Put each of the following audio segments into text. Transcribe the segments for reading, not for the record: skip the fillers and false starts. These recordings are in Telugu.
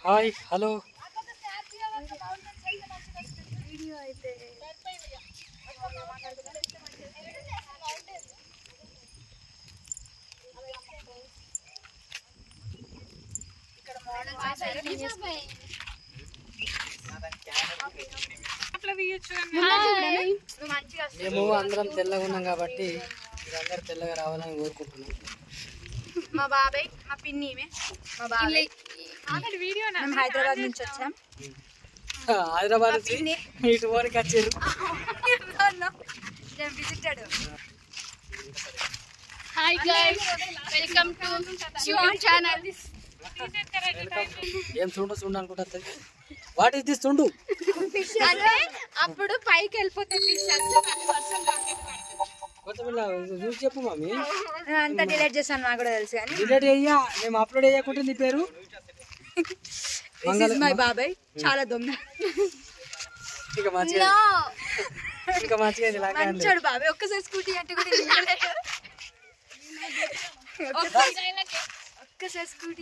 హాయ్ హలో మేము అందరం తెల్లగా ఉన్నాం కాబట్టి మీరందరూ తెల్లగా రావాలని కోరుకుంటున్నాం. మా బాబాయ్ మా పిన్ని మా బాబాయ్ మేము హైదరాబాద్ నుంచి వచ్చాం. హైదరాబాద్ నుంచి ఇటు ఊరికి వచ్చారు. Hi guys, welcome to YouTube channel. ఏం చూడు అనుకుంటా. వాట్ ఇస్ దిస్ చూడు అంటే అప్పుడు పైకి వెళ్ళిపోతే కొంచెం చూసి చెప్పు మమ్మీ. అంతా డిలీట్ చేశాను, నాకు కూడా తెలుసు. కానీ డిలీట్ అయ్యా, మేము అప్లోడ్ చేయకుంటే నీ పేరు మై బాబాయ్ చాలా దొంగ. ఇక మంచిగా మంచోడు బాబాయ్. ఒక్కసారి స్కూటీ అంటే కూడా ఒక్కసారి scooty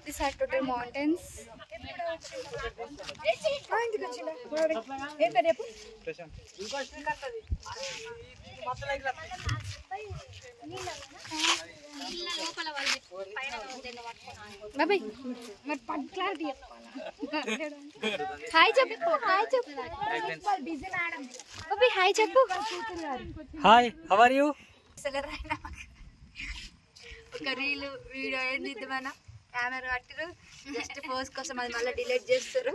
These are total mountains. బాబాయ్ మరి క్లారిటీ హాయ్ చెప్పు. హాయ్ చెప్పు బాబాయ్. హాయ్ చెప్పు. Hi, how are you? ఒక రీల్ వీడియో ఏం దిద్దామన్నా కెమెరా పట్టిరు, జస్ట్ పోస్ట్ కోసం. అది మళ్ళీ డిలీట్ చేస్తారు.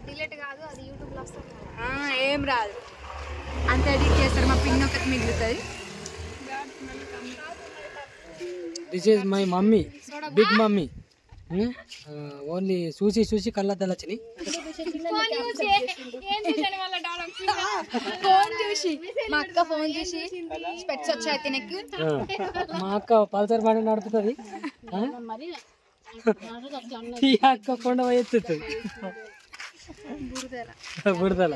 డిలీట్ కాదు, అది యూట్యూబ్లో వస్తుంది. ఏం రాదు, అంత ఎడిట్ చేస్తారు. మా పిన్ ఒకటి మిగులుతుంది. This is my mummy, big mummy. Only చూసి కళ్ళ తెల్లచ్చినాయి. ఫోన్ చూసి మా అక్క ఫోన్ చూసి స్పెట్స్ వచ్చాయి తినకి. మా అక్క పల్సర్ బండి నడుపుతుంది, ఈ అక్క కొండ ఎత్తుతుంది బురదల.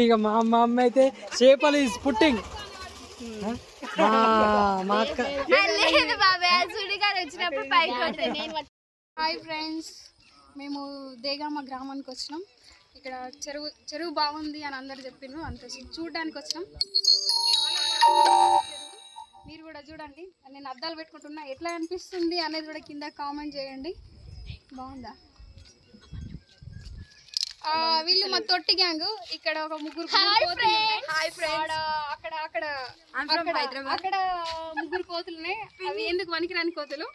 ఇక మా అమ్మ అయితే చేపలు ఈజ్ పుట్టింగ్. మా అక్క హాయ్ ఫ్రెండ్స్, మేము దేగామ గ్రామానికి వచ్చినాం. ఇక్కడ చెరువు బాగుంది అని అందరు చెప్పిండ్రు, అంత చూడడానికి వచ్చినాం. మీరు కూడా చూడండి. నేను అద్దాలు పెట్టుకుంటున్నా, ఎట్లా అనిపిస్తుంది అనేది కూడా కింద కామెంట్ చేయండి. బాగుందా? వీళ్ళు మా తొట్టి గ్యాంగ్. ఇక్కడ ఒక ముగ్గురు అక్కడ ముగ్గురు కోతులున్నాయి. అవి ఎందుకు వనికిరాని కోతులు.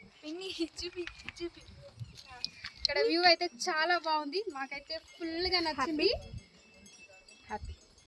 ఇక్కడ వ్యూ అయితే చాలా బాగుంది, మాకైతే ఫుల్ గా నచ్చింది.